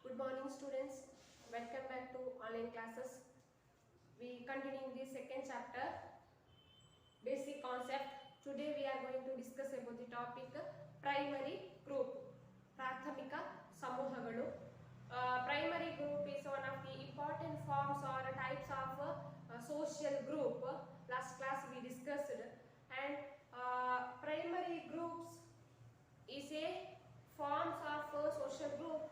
Good morning, students. Welcome back to online classes. We continuing the second chapter, basic concept. Today we are going to discuss about the topic primary group. Prathamika samuhagalu. Primary group is one of the important forms or types of social group. Last class we discussed, and primary groups is a forms of social group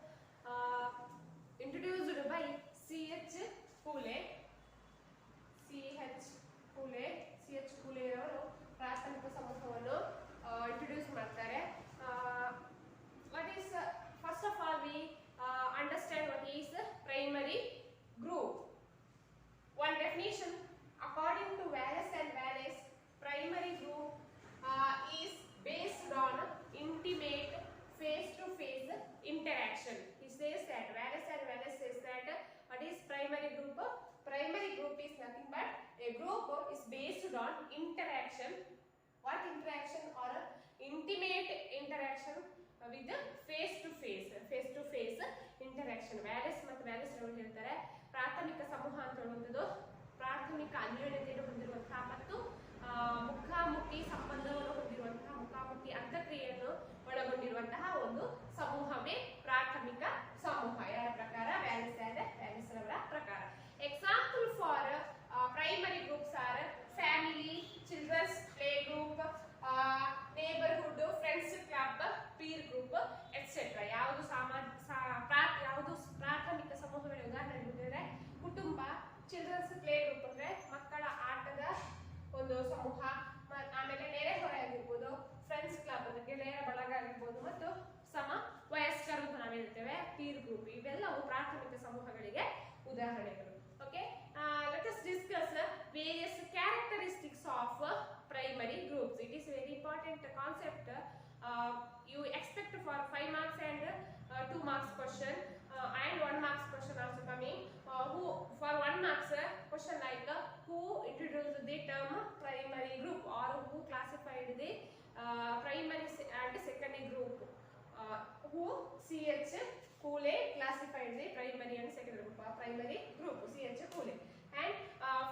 introduced by C.H. Pule. C.H. Pule ಅವರು ಪ್ರಾಥಮಿಕ ಸಮೂಹವನ್ನು introduce ಮಾಡ್ತಾರೆ. What is first of all we understand what is primary group. One definition according to Wallace and Wallace, primary group is based on intimate face-to-face interaction. He says that Wallace and Wallace says that what is primary group? Primary group is nothing but a group is based on interaction. What interaction? Or intimate interaction with face-to-face interaction. Wallace ಮತ್ತು Wallace ಅವರು ಹೇಳ್ತಾರೆ ಪ್ರಾಥಮಿಕ ಸಮೂಹ ಅಂತ ಹೇಳುವಂಥದ್ದು ಪ್ರಾಥಮಿಕ ಅನ್ಯೋನ್ಯತೆಯನ್ನು ಹೊಂದಿರುವಂತಹ ಮತ್ತು ಮುಖಾಮುಖಿ ಸಂಬಂಧವನ್ನು ಹೊಂದಿರುವಂತಹ ಮುಖಾಮುಖಿ ಅಂತಕ್ರಿಯೆಯನ್ನು ಒಳಗೊಂಡಿರುವಂತಹ ಒಂದು ಸಮೂಹವೇ ಪ್ರಾಥಮಿಕ ಸಮೂಹ. ಯಾರ ಪ್ರಕಾರ? ವ್ಯಾಲಿಸ್ ಅವರ ಪ್ರಕಾರ. Example for primary groups are family, children's play group, neighbourhood, friends club, peer group etcetera. ಯಾವುದು ಯಾವುದು ಪ್ರಾಥಮಿಕ ಸಮೂಹಗಳ ಉದಾಹರಣೆ ಹೇಳಿದ್ರೆ ಕುಟುಂಬ, ಚಿಲ್ಡ್ರನ್ಸ್ ಪ್ಲೇ ಗ್ರೂಪ್ ಅಂದ್ರೆ ಮಕ್ಕಳ ಆಟದ ಒಂದು ಸಮೂಹ, ಆಮೇಲೆ ನೆರೆಹೊರೆ ಆಗಿರ್ಬೋದು, ಫ್ರೆಂಡ್ಸ್ ಕ್ಲಬ್ ಅಂದ್ರೆ ಗೆಳೆಯರ ಬಳಗ ಆಗಿರ್ಬೋದು, ಮತ್ತು ಸಮ ವಯಸ್ಕರು ಅಂತ ನಾವು ಹೇಳ್ತೇವೆ ಪೀರ್ ಗ್ರೂಪ್. ಇವೆಲ್ಲವೂ ಪ್ರಾಥಮಿಕ ಸಮೂಹಗಳಿಗೆ ಉದಾಹರಣೆಗಳು. Okay, let us discuss various characteristics of primary groups. It is very important concept. You expect for 5 marks and 2 marks question and 1 marks question also coming. Who for 1 marks question like who introduced the term primary group or who classified the primary and secondary group. Who C.H. Pule classified the primary and secondary group. Primary group C.H. Pule. And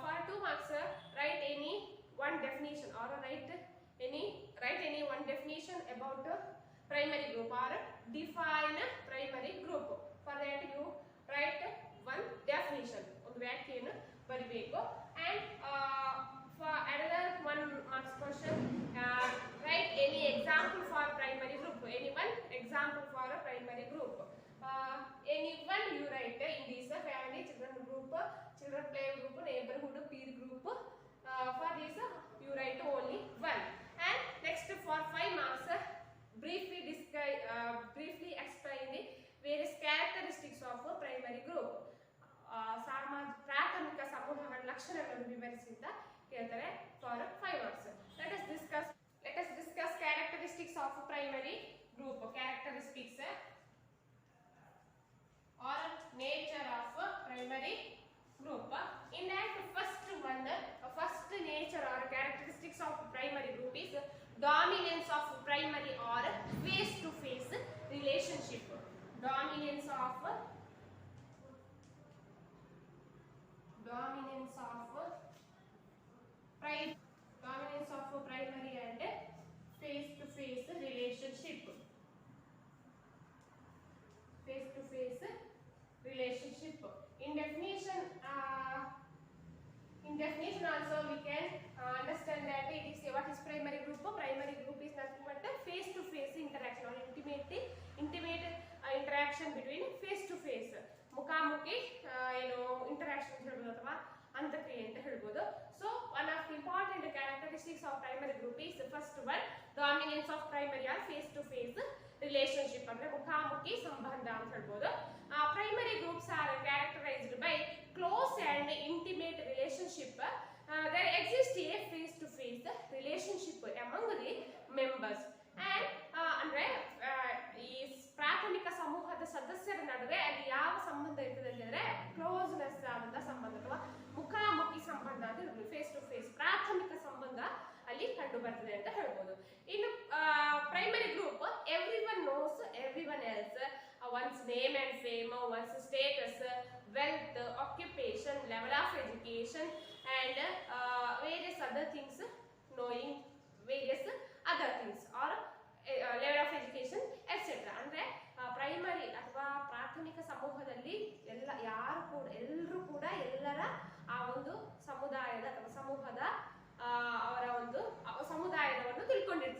for 2 marks write any one definition or write any one definition about primary group or define primary group. For that you write one definition. ಒಂದು ವ್ಯಾಖ್ಯೆಯನ್ನು ಬರಿಬೇಕು. And for another 1 marks question, write any example for primary group. Any one example for a primary group. Any one you write in this family, children group, children play group, neighborhood, peer group. For this you write only one. And next for 5 marks, briefly explain the various characteristics of a primary group. ಪ್ರಾಥಮಿಕ ಸಮೂಹಗಳ ಲಕ್ಷಣಗಳನ್ನು ವಿವರಿಸಿ ಅಂತ ಕೇಳ್ತಾರೆ for 5 marks. Let us discuss characteristics of primary group. Characteristics or nature of primary group. In that first nature or characteristics of primary group is dominance of primary or face-to-face relationship. Dominance of primary and face-to-face relationship. In definition also we can understand that it is what is primary group. Primary group is nothing but face-to-face interaction or intimate interaction between face-to-face. ಮುಖಾಮುಖಿ ಏನು interaction ಅಂತ ಹೇಳ್ಬೋದು ಅಥವಾ ಅಂತಕ್ರಿಯೆ ಅಂತ ಹೇಳ್ಬೋದು. So one of the important characteristics of primary group is first one dominance of primary or face to face relationship ಅಂದ್ರೆ ಮುಖಾಮುಖಿ ಸಂಬಂಧ ಅಂತ ಹೇಳ್ಬೋದು. Primary groups are characterised by close and intimate relationship. there exists a face to face relationship among the members. And ಅಂದ್ರೆ ಈ ಪ್ರಾಥಮಿಕ ಸಮೂಹದ ಸದಸ್ಯರ ನಡುವೆ ಅಲ್ಲಿ ಯಾವ ಸಂಬಂಧ ಇರ್ತದೆ ಅಂದ್ರೆ ಕ್ಲೋಸ್ನೆಸ್ ಆದಂತ ಸಂಬಂಧ ಅಥವಾ ಮುಖಾಮುಖಿ ಸಂಬಂಧ ಅಂತ ಹೇಳ್ಬೋದು. ಫೇಸ್ ಟು ಫೇಸ್ ಪ್ರಾಥಮಿಕ ಸಂಬಂಧ ಅಲ್ಲಿ ಕಂಡು ಬರ್ತದೆ ಅಂತ ಹೇಳ್ಬೋದು. ಇನ್ನು primary group everyone knows everyone else. one's name and fame, one's status, wealth, occupation, level of education, and various other things, knowing various other things or level of education et cetera. ಅಂದರೆ primary ಅಥವಾ ಪ್ರಾಥಮಿಕ ಸಮೂಹದಲ್ಲಿ ಎಲ್ಲರೂ ಕೂಡ ಎಲ್ಲರ ಆ ಒಂದು ಸಮುದಾಯದ ಅಥವಾ ಸಮೂಹದ ಅವರ ಒಂದು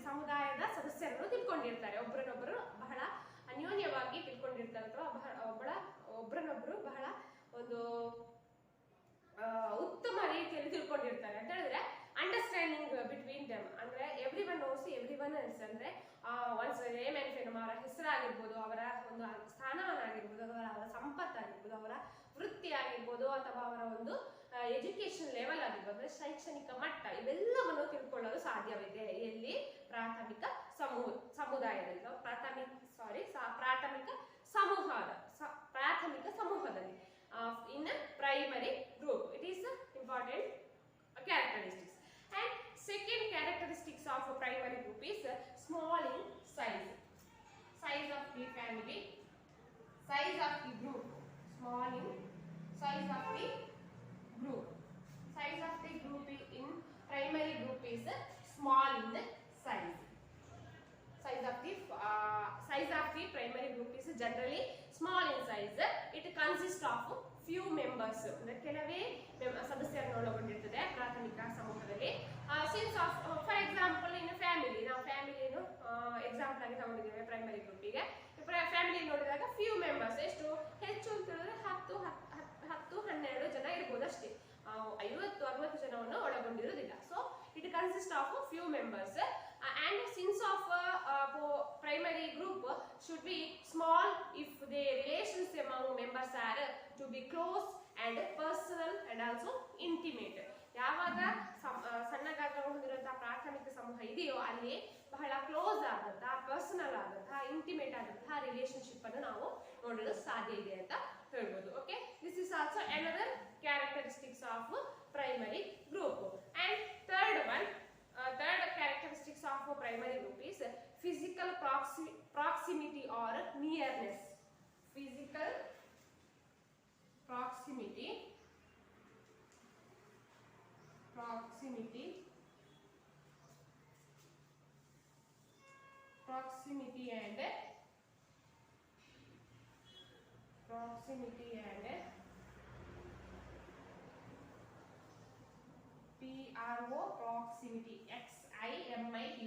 ಸಮುದಾಯದ ಸದಸ್ಯರನ್ನು ತಿಳ್ಕೊಂಡಿರ್ತಾರೆ. ಒಬ್ಬರನ್ನೊಬ್ಬರು ಬಹಳ ಅನ್ಯೋನ್ಯವಾಗಿ ತಿಳ್ಕೊಂಡಿರ್ತಾರೆ ಅಥವಾ ಒಬ್ಬರನ್ನೊಬ್ಬರು ಬಹಳ ಒಂದು ಉತ್ತಮ ರೀತಿಯಲ್ಲಿ ತಿಳ್ಕೊಂಡಿರ್ತಾರೆ ಅಂತ ಹೇಳಿದ್ರೆ ಅಂಡರ್ಸ್ಟ್ಯಾಂಡಿಂಗ್ ಬಿಟ್ವೀನ್ ದೆಮ್. ಅಂದ್ರೆ everyone knows everyone else. ಅಂದ್ರೆ ಒನ್ಸ್ ನೇಮ್ ಅಂಡ್ ಫೇಮ್, ಅವರ ಹೆಸರಾಗಿರ್ಬೋದು, ಅವರ ಒಂದು ಸ್ಥಾನಮಾನ ಆಗಿರ್ಬೋದು, ಅವರ ಸಂಪತ್ತಾಗಿರ್ಬೋದು, ಅವರ ವೃತ್ತಿ ಆಗಿರ್ಬೋದು, ಅಥವಾ ಅವರ ಒಂದು ಎಜುಕೇಶನ್ ಲೆವೆಲ್ ಆಗಿರ್ಬೋದು, ಅಂದ್ರೆ ಶೈಕ್ಷಣಿಕ ಮಟ್ಟ, ಇವೆಲ್ಲವನ್ನು ತಿಳ್ಕೊಳ್ಳಲು ಸಾಧ್ಯವಿದೆ ಎಲ್ಲಿ? ಪ್ರಾಥಮಿಕ ಸಮುದಾಯದಲ್ಲಿ, ಪ್ರಾಥಮಿಕ ಸಮೂಹದಲ್ಲಿ, in a primary group. It is important characteristics. And second characteristics of a primary group is small in size. Size of the family, size of the group, small in size of the group. Size of the group in primary group is small in size. Size of the primary group is generally small in size. It consists of few members. ಕೆಲವೇ ಸದಸ್ಯರನ್ನು ಒಳಗೊಂಡಿರುತ್ತದೆ ಪ್ರಾಥಮಿಕ ಸಮೂಹದಲ್ಲಿ. Since of for example in family, ನಾವು ಫ್ಯಾಮಿಲಿಯನ್ನು example ಆಗಿ ತಗೊಂಡಿದ್ದೇವೆ primary ಗ್ರೂಪಿಗೆ. ಫ್ಯಾಮಿಲಿ ನೋಡಿದಾಗ ಫ್ಯೂ ಮೆಂಬರ್ಸ್, ಎಷ್ಟು ಹೆಚ್ಚು ಅಂತ ಹೇಳಿದ್ರೆ 10-12 ಜನ ಇರ್ಬೋದು ಅಷ್ಟೇ, 50-60 ಜನವನ್ನು ಒಳಗೊಂಡಿರುವುದಿಲ್ಲ. So it consist of few members. And since of primary group should be small if the relations among members are to be close and personal and also intimate. ಯಾವಾಗ ಸಣ್ಣ ಗಾತ್ರ ಹೊಂದಿರುವಂತಹ ಪ್ರಾಥಮಿಕ ಸಮೂಹ ಇದೆಯೋ ಅಲ್ಲಿ ಬಹಳ ಕ್ಲೋಸ್ ಆದಂತಹ, ಪರ್ಸನಲ್ ಆದಂತಹ, ಇಂಟಿಮೇಟ್ ಆದಂತಹ ರಿಲೇಶನ್ಶಿಪ್ ಅನ್ನು ನಾವು ನೋಡಲು ಸಾಧ್ಯ ಇದೆ ಅಂತ ಹೇಳ್ಬೋದು. Okay, this is also another characteristics of primary group. And third characteristics of a primary group is physical proximity or nearness. Physical proximity and proximity, XIMITY,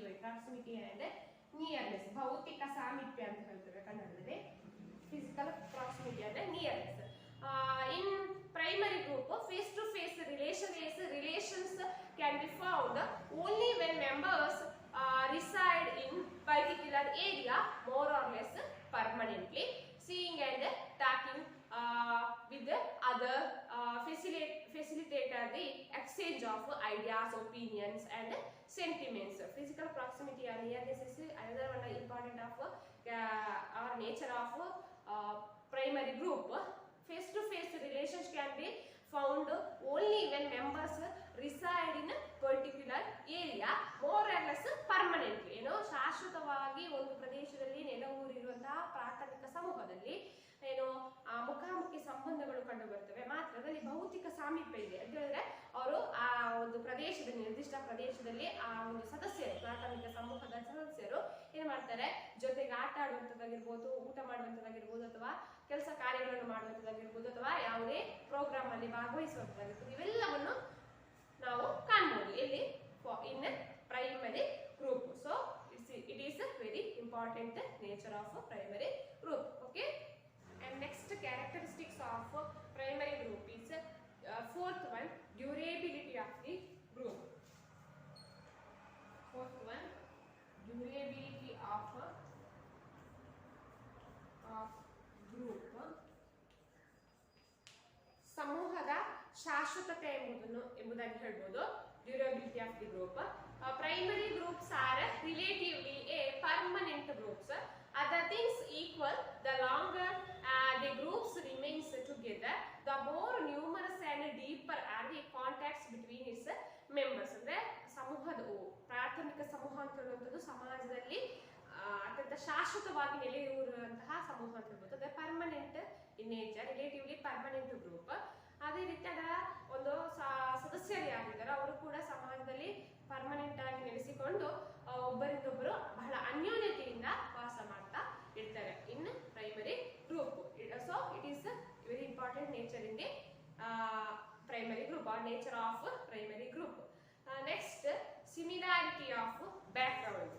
proximity and nearness, ಭೌತಿಕ ಸಾಮೀಪ್ಯ ಅಂತ ಹೇಳ್ತೇವೆ ಕನ್ನಡದಲ್ಲಿ. Physical proximity and nearness. In primary group, face to face relations can be found only when members reside in particular area more or less permanently. Seeing and talking with the other facilitator the exchange of ideas, opinions and sentiments. Physical proximity or nearness is another one important of our nature of primary group. Face to face relations can be found only when members reside in a particular area more or less permanently. ಶಾಶ್ವತವಾಗಿ ಒಂದು ಪ್ರದೇಶದಲ್ಲಿ ನೆಲೆಯೂರಿರುವಂತಹ ಪ್ರಾಥಮಿಕ ಸಮೂಹದಲ್ಲಿ ಮುಖಾಮುಖಿ ಸಂಬಂಧಗಳು ಕಂಡು ಬರ್ತವೆ. ಮಾತ್ರ ಅದರಲ್ಲಿ ಭೌತಿಕ ಸಾಮೀಪ್ಯ ಇದೆ ಅಂತ ಹೇಳಿದ್ರೆ ಅವರು ಆ ಒಂದು ಪ್ರದೇಶದಲ್ಲಿ, ನಿರ್ದಿಷ್ಟ ಪ್ರದೇಶದಲ್ಲಿ ಆ ಒಂದು ಸದಸ್ಯರು, ಪ್ರಾಥಮಿಕ ಸಮೂಹದ ಸದಸ್ಯರು ಏನ್ ಮಾಡ್ತಾರೆ, ಜೊತೆಗೆ ಆಟ ಆಡುವಂಥದ್ದಾಗಿರ್ಬೋದು, ಊಟ ಮಾಡುವಂಥದ್ದಾಗಿರ್ಬೋದು, ಅಥವಾ ಕೆಲಸ ಕಾರ್ಯಗಳನ್ನು ಮಾಡುವಂಥದ್ದಾಗಿರ್ಬೋದು, ಅಥವಾ ಯಾವುದೇ ಪ್ರೋಗ್ರಾಮ್ ಅಲ್ಲಿ ಭಾಗವಹಿಸುವಂಥದ್ದಾಗಿರ್ಬೋದು, ಇವೆಲ್ಲವನ್ನು ನಾವು ಕಾಣಬಹುದು ಎಲ್ಲಿ? ಇನ್ primary group. So it is a very important nature of a primary group. Okay, and next characteristics of primary group is fourth one, durability of the group. Fourth one, durability of group. ಸಮೂಹದ ಶಾಶ್ವತತೆ ಎಂಬುದಾಗಿ ಹೇಳ್ಬೋದು. Durability of the group. Primary groups are relatively a permanent groups. Other things equal, the longer the groups remains together, the more numerous and deeper are the contacts between its members. ಅಂದ್ರೆ ಸಮೂಹದ ಪ್ರಾಥಮಿಕ ಸಮೂಹ ಅಂತ ಹೇಳುವಂಥದ್ದು ಸಮಾಜದಲ್ಲಿ ಅತ್ಯಂತ ಶಾಶ್ವತವಾಗಿ ನೆಲೆಯೂರುವಂತಹ ಸಮೂಹ ಅಂತ ಹೇಳ್ಬೋದು. ಅದೇ permanent in nature, relatively permanent group. ಅದೇ ರೀತಿ ಅದರ ಒಂದು ಸದಸ್ಯರು ಯಾರಿದ್ದಾರೋ ಅವರು ಕೂಡ ಸಮಾಜದಲ್ಲಿ ಪರ್ಮನೆಂಟ್ ಆಗಿ ನೆಲೆಸಿಕೊಂಡು ಒಬ್ಬರಿಂದೊಬ್ಬರು ಬಹಳ ಅನ್ಯೋನ್ಯತೆಯಿಂದ ವಾಸ ಮಾಡ್ತಾ ಇರ್ತಾರೆ ಇನ್ primary group. So it is very important nature in the primary group or nature of primary group. Next, similarity of background.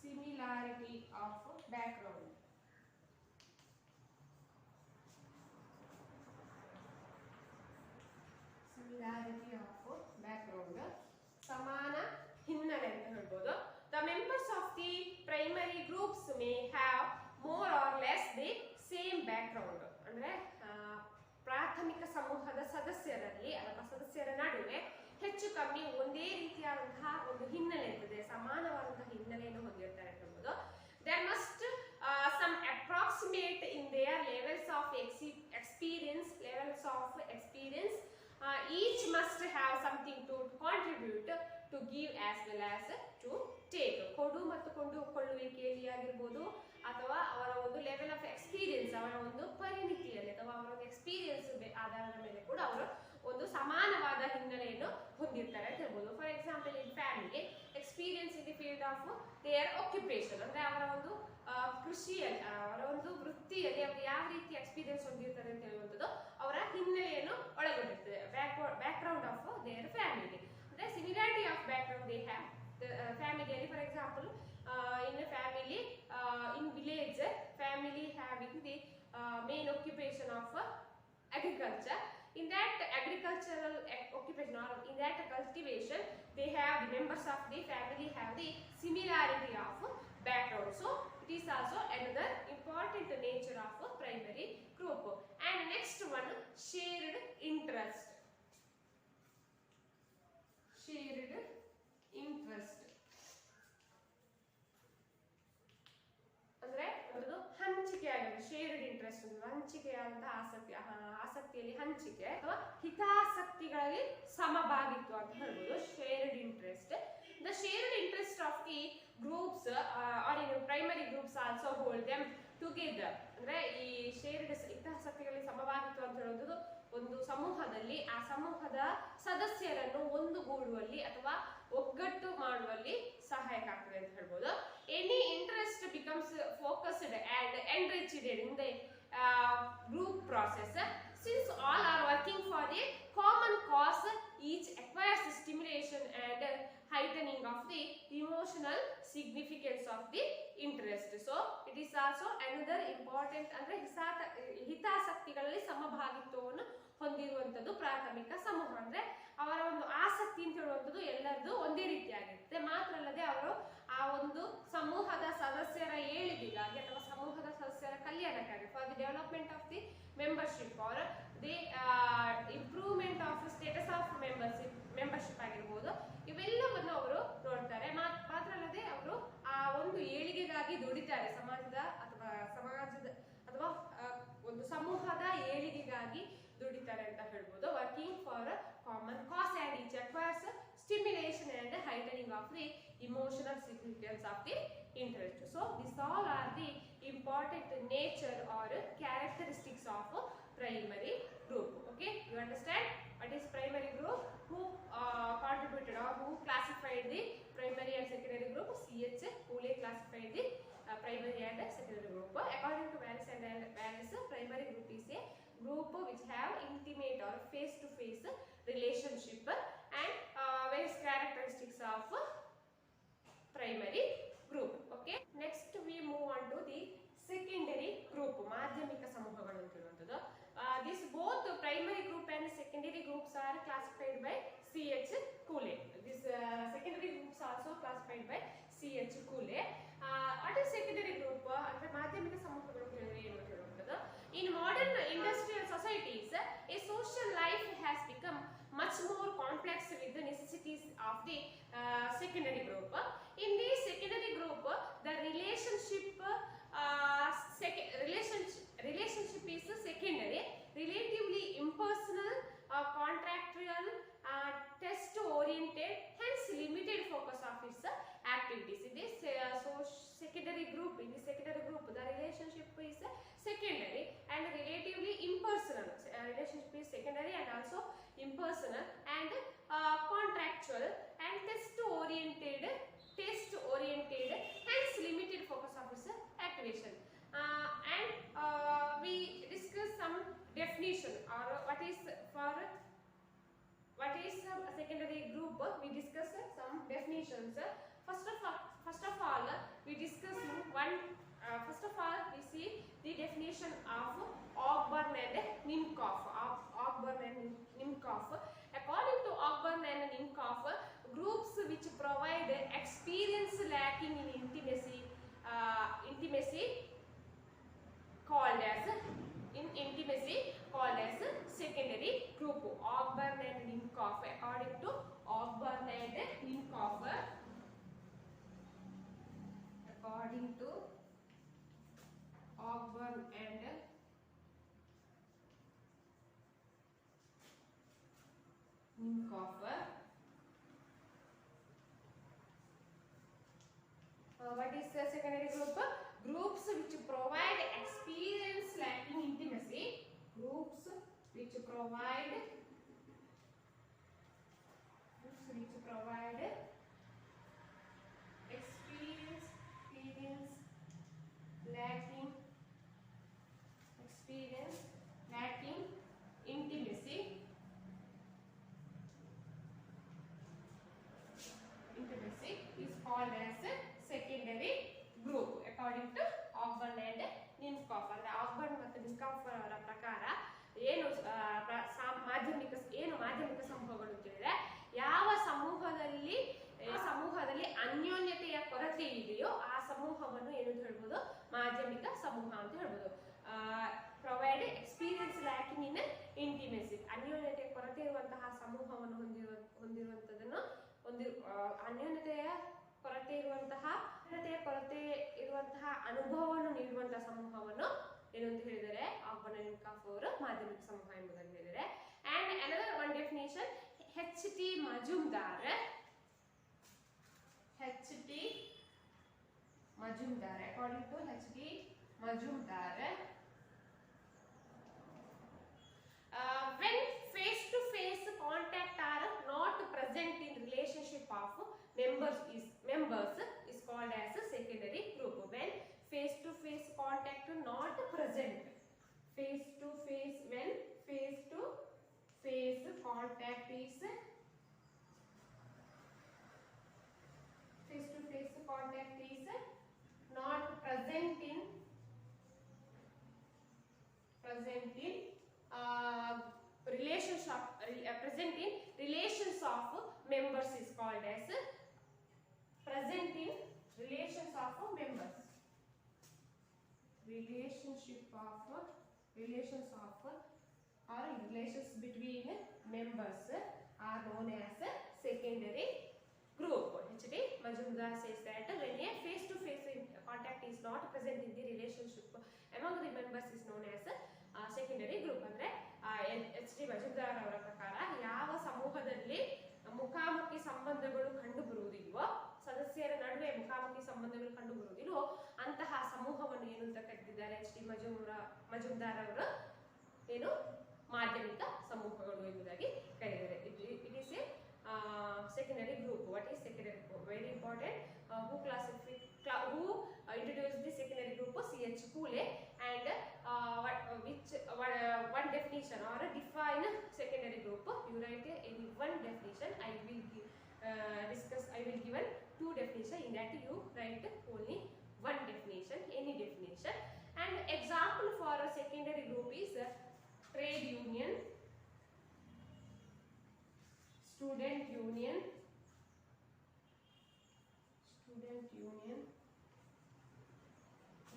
Similarity of background. Similarity of background. ಸಮಾನ ಹಿನ್ನೆಲೆ ಅಂತ ಹೇಳ್ಬೋದು. The members of the primary groups may have more or less the same background. ಅಂದ್ರೆ ಪ್ರಾಥಮಿಕ ಸಮೂಹದ ಸದಸ್ಯರಲ್ಲಿ ಅಥವಾ ಸದಸ್ಯರ ನಡುವೆ ಹೆಚ್ಚು ಕಮ್ಮಿ ಒಂದೇ ರೀತಿಯಾದಂತಹ ಒಂದು ಹಿನ್ನೆಲೆ ಇರ್ತದೆ, ಸಮಾನವಾದಂತಹ ಹಿನ್ನೆಲೆಯನ್ನು ಹೊಂದಿರ್ತಾರೆ ಅಂತ ಹೇಳ್ಬೋದು. There must some approximate in their levels of experience. Each must have something to contribute, to give as well as to take. ಕೊಡು ಮತ್ತು ಕೊಂಡುಕೊಳ್ಳುವಿಕೆಯಲ್ಲಿ ಆಗಿರ್ಬೋದು ಅಥವಾ ಅವರ ಒಂದು ಲೆವೆಲ್ ಆಫ್ ಎಕ್ಸ್ಪೀರಿಯನ್ಸ್, ಅವರ ಒಂದು ಪರಿಣಿತಿಯಲ್ಲಿ ಅಥವಾ ಅವರ ಒಂದು ಎಕ್ಸ್ಪೀರಿಯನ್ಸ್ ಆಧಾರದ ಮೇಲೆ ಕೂಡ ಅವರು ಒಂದು ಸಮಾನವಾದ ಹಿನ್ನೆಲೆಯನ್ನು ಹೊಂದಿರ್ತಾರೆ ಅಂತ ಹೇಳ್ಬೋದು. For example in family, experience in the field of there occupation, ಅಂದ್ರೆ ಅವರ ಒಂದು ಕೃಷಿಯಲ್ಲಿ, ಅವರ ಒಂದು ವೃತ್ತಿಯಲ್ಲಿ ಅವರು ಯಾವ ರೀತಿ ಎಕ್ಸ್ಪೀರಿಯನ್ಸ್ ಹೊಂದಿರ್ತಾರೆ ಅಂತ ಹೇಳುವಂಥದ್ದು ಅವರ ಹಿನ್ನೆಲೆಯನ್ನು ಒಳಗೊಂಡಿರ್ತದೆ. ಬ್ಯಾಕ್ಗ್ರೌಂಡ್ ಆಫ್ ದೇಯರ್ ಫ್ಯಾಮಿಲಿ ಅಂದ್ರೆ similarity of background they have. ಫ್ಯಾಮಿಲಿಯಲ್ಲಿ for example in a family, in village, family having the main occupation of agriculture. In that agricultural occupation or in that cultivation, they have the members of the family have the similarity of background. So it is also another important nature of primary group. And next one, shared interest. Shared interest ಅಂದ್ರೆ ಒಂದು ಹಂಚಿಕೆ ಆಗಿದೆ. ಶೇರ್ಡ್ interest ಅಂದ್ರೆ ಹಂಚಿಕೆಯಾದಂತಹ ಆಸಕ್ತಿಯಲ್ಲಿ ಹಂಚಿಕೆ ಅಥವಾ ಹಿತಾಸಕ್ತಿಗಳಲ್ಲಿ ಸಮಭಾಗಿತ್ವ ಅಂತ ಹೇಳ್ಬೋದು. ಶೇರ್ಡ್ interest. The shared interest of the groups or in primary groups also hold them together. ಅಂದ್ರೆ ಈ ಶೇರ್ಡ್ ಹಿತಾಸಕ್ತಿಗಳಲ್ಲಿ ಸಮಭಾಗಿತ್ವ ಅಂತ ಹೇಳೋದು ಒಂದು ಸಮೂಹದಲ್ಲಿ ಆ ಸಮೂಹದ ಸದಸ್ಯರನ್ನು ಒಂದುಗೂಡುವಲ್ಲಿ ಅಥವಾ ಒಗ್ಗಟ್ಟು ಮಾಡುವಲ್ಲಿ ಸಹಾಯಕ ಆಗ್ತದೆ ಅಂತ ಹೇಳ್ಬೋದು. Any interest becomes focused and enriched in the group process. Since all are working for a common cause, each acquires stimulation and heightening of the emotional significance of the interest. So it is also another important ಅಂದ್ರೆ ಹಿತಾಸಕ್ತಿಗಳಲ್ಲಿ ಸಮಭಾಗಿತ್ವವನ್ನು ಹೊಂದಿರುವಂತದ್ದು ಪ್ರಾಥಮಿಕ ಸಮೂಹ. ಅಂದ್ರೆ ಅವರ ಒಂದು ಆಸಕ್ತಿ ಅಂತ ಹೇಳುವಂಥದ್ದು ಎಲ್ಲರದು ಒಂದೇ ರೀತಿಯಾಗಿರುತ್ತೆ. ಮಾತ್ರ ಅಲ್ಲದೆ ಅವರು ಆ ಒಂದು ಸಮೂಹದ ಸದಸ್ಯರ ಏಳಿಗೆಗಾಗಿ ಅಥವಾ ಸಮೂಹದ ಸದಸ್ಯರ ಕಲ್ಯಾಣಕ್ಕಾಗಿ for the development of the membership R the improvement of status of membership ಆಗಿರ್ಬೋದು, ಇವೆಲ್ಲವನ್ನು ಅವರು ನೋಡ್ತಾರೆ. ಮಾತ್ರ ಅಲ್ಲದೆ ಅವರು ಆ ಒಂದು ಏಳಿಗೆಗಾಗಿ ದುಡಿತಾರೆ. ಸಮಾಜದ ಅಥವಾ ಒಂದು ಸಮೂಹದ ಏಳಿಗೆಗಾಗಿ ದುಡಿತಾರೆ ಅಂತ ಹೇಳ್ಬೋದು. Working for common cause and each acquires stimulation and heightening of the emotional significance of the interest. So these all are the important nature or characteristics of primary group. Okay, you understand what is primary group? Who contributed or who classified the primary and secondary group? C.H. Cooley classified the primary and secondary group. According to Wallace and Wallace, primary group is a group which have intimate or face-to-face relationship and various characteristics of primary group. Okay, next we move on to the secondary group, ಮಾಧ್ಯಮಿಕ ಸಮೂಹಗಳು ಅಂತ ಹೇಳುವಂಥದ್ದು. This both primary group and secondary groups are classified by C.H. Cooley. This secondary groups also classified by C.H. Cooley. What is secondary group? ಅಂದ್ರೆ ಮಾಧ್ಯಮಿಕ ಸಮೂಹಗಳು ಅಂತ ಹೇಳಿದ್ರೆ ಏನು ಅಂತ ಹೇಳುವಂಥದ್ದು. In modern industrial societies, a social life has become much more complex with the necessities of the secondary group. In the secondary group, the relationship is secondary, relatively impersonal, contractual, test oriented, hence limited focus of its activities. In this secondary group, the relationship is secondary and relatively impersonal. Relationship is secondary and also impersonal and contractual and test oriented, hence limited focus of its activation. And we discuss some definition, or what is a secondary group. We discuss some definitions. First of all, we discuss one. First of all, we see the definition of Ogburn and Nimcoff. According to Ogburn and Nimcoff, groups which provide experience lacking in intimacy called as secondary group. Ogburn and Nimcoff. According to Ogburn and Nimcoff, what is the secondary group? Groups which provide experience lacking intimacy. Groups which provide experience lacking intimacy is called as secondary group, according to Ogburn and Nimcoff. ಅಂದ್ರೆ Ogburn ಮತ್ತು Nimcoff ಅವರ ಪ್ರಕಾರ ಏನು ಮಾಧ್ಯಮಿಕ ಸಮೂಹಗಳು ಅಂತ ಹೇಳಿದ್ರೆ ಯಾವ ಸಮೂಹದಲ್ಲಿ ಅನ್ಯೋನ್ಯತೆಯ ಕೊರತೆ ಇದೆಯೋ ಆ ಸಮೂಹವನ್ನು ಏನು ಅಂತ ಹೇಳ್ಬೋದು, ಮಾಧ್ಯಮಿಕ ಸಮೂಹ ಅಂತ ಹೇಳ್ಬೋದು. ಪ್ರೊವೈಡ್ ಎಕ್ಸ್ಪೀರಿಯನ್ಸ್ ಲ್ಯಾಕಿಂಗ್ ಇನ್ ಇಂಟಿಮೆಸಿ, ಅನ್ಯೋನ್ಯತೆಯ ಕೊರತೆ ಇರುವಂತಹ ಸಮೂಹವನ್ನು ಅನ್ಯೋನ್ಯತೆಯ ಕೊರತೆ ಇರುವಂತಹ ಅನುಭವವನ್ನು ನೀಡುವಂತಹ ಸಮೂಹವನ್ನು ಏನು ಅಂತ ಹೇಳಿದರೆ Ogburn and Nimcoff ಅವರು ಮಾಧ್ಯಮಿಕ ಸಮೂಹ ಎಂಬುದನ್ನು ಹೇಳಿದ್ದಾರೆ. And another one definition, H.T. Majumdar, according to H.T. Majumdar, when face-to-face contact are not present in relationship of members is called as a secondary group. When face-to-face contact not present, when face-to-face contact is not present in relations of members is called as present in relations of members. Relations between members are known as secondary group. H.T. Majumdar says that when a face-to-face contact is not present in the relationship among the members is known as secondary group. ಅಂದ್ರೆ H.T. Majumdar ಅವರ ಪ್ರಕಾರ ಯಾವ ಸಮೂಹದಲ್ಲಿ ಮುಖಾಮುಖಿ ಸಂಬಂಧಗಳು ಕಂಡುಬರುವುದಿಲ್ವೋ, ಸದಸ್ಯರ ನಡುವೆ ಮುಖಾಮುಖಿ ಸಂಬಂಧಗಳು ಕಂಡುಬರುವುದಿಲ್ವೋ ಅಂತಹ ಸಮೂಹವನ್ನು ಏನು ಅಂತ ಕರೆದಿದ್ದಾರೆ H.T. Majumdar ಅವರು ಏನು ಮಾಧ್ಯಮಿಕ ಸಮೂಹಗಳು ಎಂಬುದಾಗಿ ಕರೆದಿದ್ದಾರೆ. It is a secondary group. What is secondary group? Very important. Who introduced the secondary group? C.H. Cooley. And one definition or define secondary group. You write any one definition. I will given two definition. In that you write only one definition, any definition. And example for a secondary group is trade union, student union,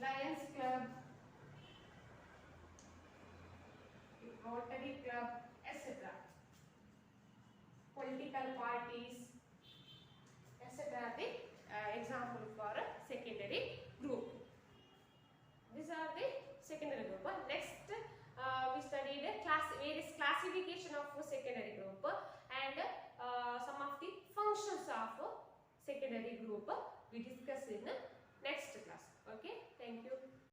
Lions Club, Rotary Club, etc. Political parties, etc. The example for a secondary group. These are the secondary group. Next, we studied various classification of secondary group and some of the functions of secondary group we discuss in next class. Okay, thank you.